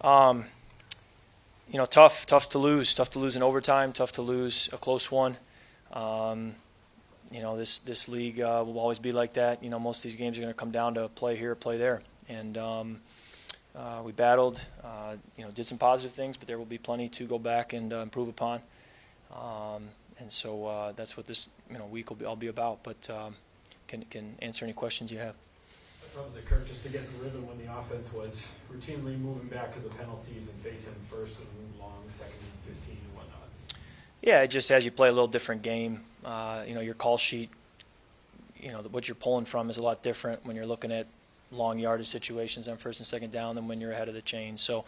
Tough to lose. Tough to lose in overtime. Tough to lose a close one. This league will always be like that. Most of these games are going to come down to play here, play there, and we battled. Did some positive things, but there will be plenty to go back and improve upon. And so that's what this week will all be about. But can answer any questions you have. What was it, Kirk, just to get the rhythm when the offense was routinely moving back because of penalties and facing first and long, second and 15 and whatnot? Yeah, it just as you play a little different game, your call sheet, what you're pulling from is a lot different when you're looking at long yardage situations on first and second down than when you're ahead of the chain. So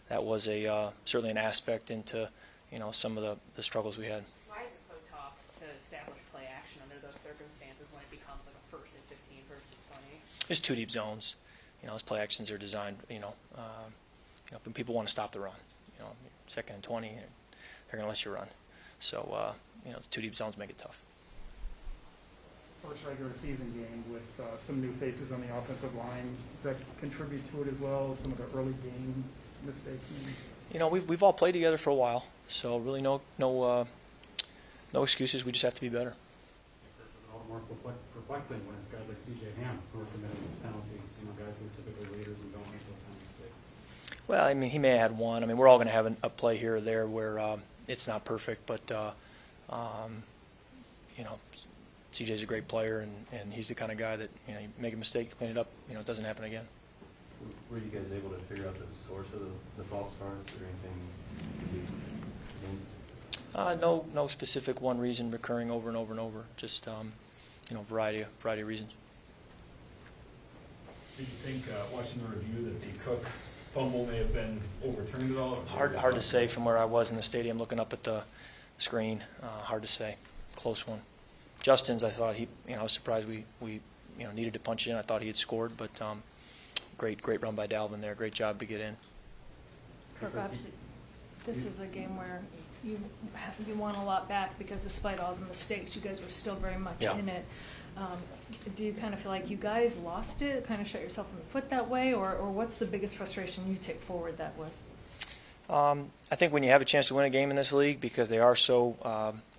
that was certainly an aspect into some of the struggles we had. Why is it so tough to establish play action under those circumstances when it becomes like a first and 15 versus 20? Just two deep zones. Those play actions are designed. When people want to stop the run. Second and 20, they're going to let you run. So the two deep zones make it tough. First regular season game with some new faces on the offensive line. Does that contribute to it as well? Some of the early game mistakes? We've all played together for a while, so really no excuses. We just have to be better. It's a lot more perplexing when it's guys like C.J. Ham who are committing penalties. Guys who are typically leaders and don't make those kind of mistakes. Well, he may have had one. We're all going to have a play here or there where it's not perfect, but CJ's a great player, and he's the kind of guy that you make a mistake, clean it up. It doesn't happen again. Were you guys able to figure out the source of the false starts or anything? No specific one reason recurring over and over and over. Just variety of reasons. Did you think, watching the review, that the Cook fumble may have been overturned at all? Hard to say from where I was in the stadium looking up at the screen. Hard to say. Close one. Justin's, I thought I was surprised we needed to punch it in. I thought he had scored, but great run by Dalvin there. Great job to get in. Kirk, obviously, this is a game where you want a lot back because despite all the mistakes, you guys were still very much in it. Do you kind of feel like you guys lost it, kind of shot yourself in the foot that way, or what's the biggest frustration you take forward that way? I think when you have a chance to win a game in this league, because they are so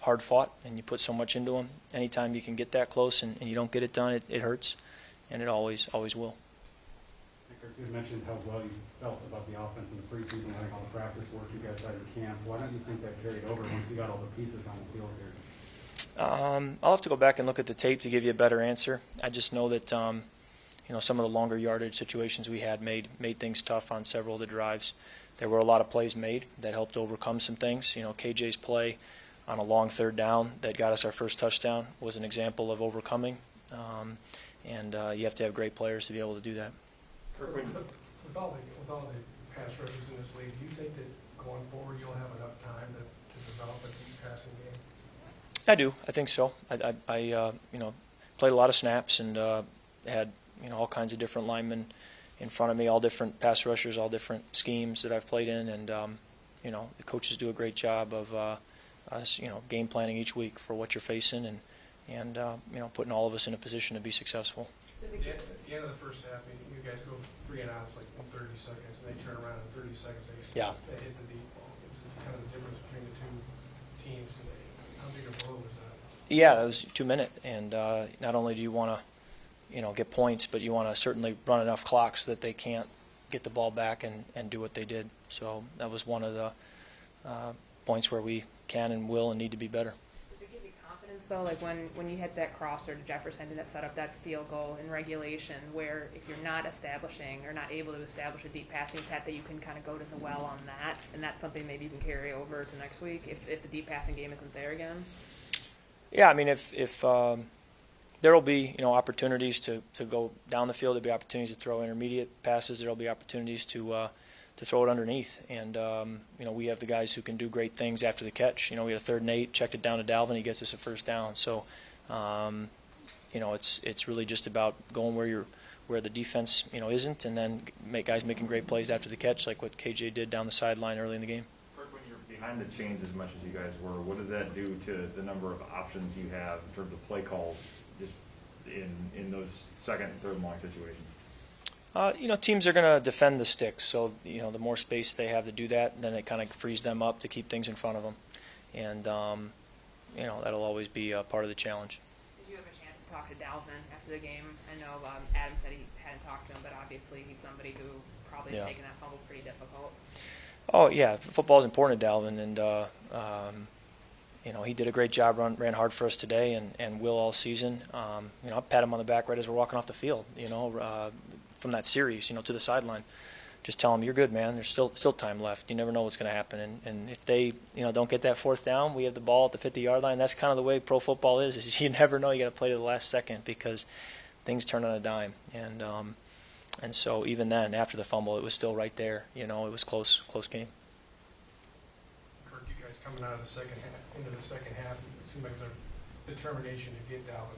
hard fought and you put so much into them, anytime you can get that close and you don't get it done, it hurts, and it always will. You mentioned how well you felt about the offense in the preseason, having all the practice work you guys had in camp. Why don't you think that carried over once you got all the pieces on the field here? I'll have to go back and look at the tape to give you a better answer. I just know that some of the longer yardage situations we had made things tough on several of the drives. There were a lot of plays made that helped overcome some things. KJ's play on a long third down that got us our first touchdown was an example of overcoming. And you have to have great players to be able to do that. With all the pass rushers in this league, do you think that going forward you'll have enough time to develop a deep passing game? I do. I think so. I played a lot of snaps and had all kinds of different linemen in front of me, all different pass rushers, all different schemes that I've played in, and the coaches do a great job of us game planning each week for what you're facing and putting all of us in a position to be successful. At the end of the first half, you guys go 3 and outs like in 30 seconds, and they turn around in 30 seconds. They hit the deep ball. It's kind of the difference between the two teams today. How big a blow was that? Yeah, it was 2 minute, and not only do you want to get points, but you want to certainly run enough clocks that they can't get the ball back and do what they did. So that was one of the points where we can and will and need to be better. Does it give you confidence, though, like when you hit that crosser to Jefferson that set up that field goal in regulation, where if you're not establishing or not able to establish a deep passing path, that you can kind of go to the well on that, and that's something maybe you can carry over to next week if the deep passing game isn't there again? Yeah, if there will be opportunities to go down the field. There'll be opportunities to throw intermediate passes. There'll be opportunities to throw it underneath. And we have the guys who can do great things after the catch. We had a 3rd and 8, checked it down to Dalvin. He gets us a first down. So it's really just about going where the defense isn't, and then guys making great plays after the catch, like what KJ did down the sideline early in the game. When you're behind the chains as much as you guys were, what does that do to the number of options you have in terms of play calls just in those second and third and long situations? Teams are going to defend the sticks, so the more space they have to do that, then it kind of frees them up to keep things in front of them, and that'll always be a part of the challenge. Did you have a chance to talk to Dalvin after the game? I know Adam said he hadn't talked to him, but obviously he's somebody who probably has taken that fumble pretty difficult. Oh yeah, football is important to Dalvin, and he did a great job, ran hard for us today, and will all season. I pat him on the back right as we're walking off the field. From that series, to the sideline, just tell him you're good, man. There's still time left. You never know what's going to happen, and if they don't get that fourth down, we have the ball at the 50-yard line. That's kind of the way pro football is you never know. You got to play to the last second because things turn on a dime, and so even then, after the fumble, it was still right there. It was close game. Kirk, you guys coming out of the second half, into the second half, it seemed like there's a determination to get Dalvin,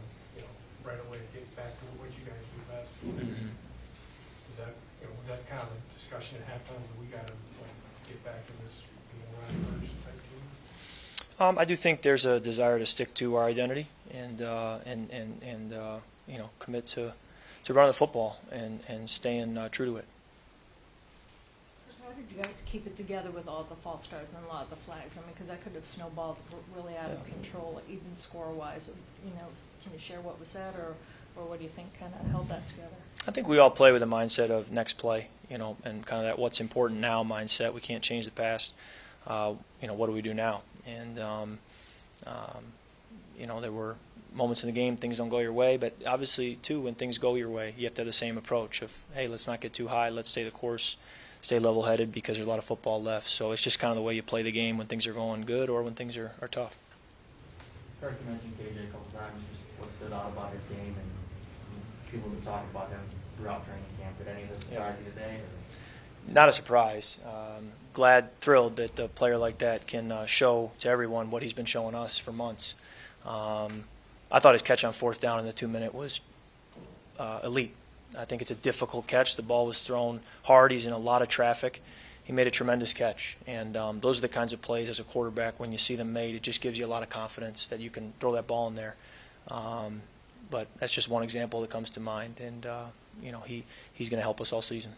right away, to get back to what you guys do best. Mm-hmm. Was that kind of a discussion at halftime that we got to get back to this being run first type team? I do think there's a desire to stick to our identity and commit to running the football and staying true to it. How did you guys keep it together with all the false starts and a lot of the flags? I mean, because that could have snowballed really out of control, even score-wise. Can you share what was said, or what do you think kind of held that together? I think we all play with a mindset of next play, and kind of that what's important now mindset. We can't change the past. What do we do now? And there were moments in the game things don't go your way, but obviously too when things go your way, you have to have the same approach of, hey, let's not get too high, let's stay the course, stay level-headed because there's a lot of football left. So it's just kind of the way you play the game when things are going good or when things are tough. Kirk, you mentioned KJ a couple times, just what stood out about his game, and people have been talking about him throughout training camp. Did any of this surprise you today? Or? Not a surprise. Thrilled that a player like that can show to everyone what he's been showing us for months. I thought his catch on fourth down in the 2-minute was elite. I think it's a difficult catch. The ball was thrown hard. He's in a lot of traffic. He made a tremendous catch. And those are the kinds of plays as a quarterback, when you see them made, it just gives you a lot of confidence that you can throw that ball in there. But that's just one example that comes to mind. And, he's going to help us all season.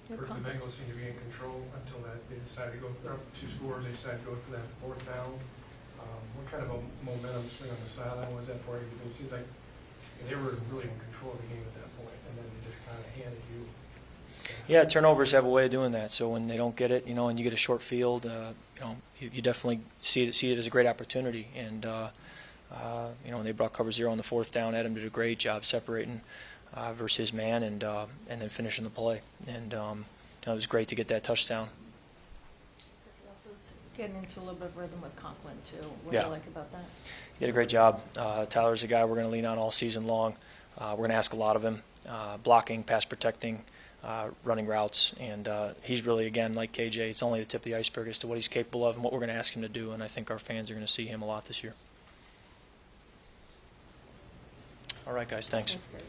Kirk, the Bengals seem to be in control until they decided to go up 2 scores. They decided to go for that fourth down. What kind of a momentum swing on the sideline was that for you? Because it seems like they were really in control of the game at that point, and then they just kind of handed you. Yeah, turnovers have a way of doing that. So when they don't get it, and you get a short field, you definitely see it as a great opportunity. And when they brought cover 0 on the fourth down, Adam did a great job separating versus his man and then finishing the play. And it was great to get that touchdown. Also, it's getting into a little bit of rhythm with Conklin too. What Yeah. do you like about that? He did a great job. Tyler's a guy we're going to lean on all season long. We're going to ask a lot of him, blocking, pass protecting, running routes, and he's really, again, like KJ, it's only the tip of the iceberg as to what he's capable of and what we're going to ask him to do, and I think our fans are going to see him a lot this year. All right, guys, thanks. That's great.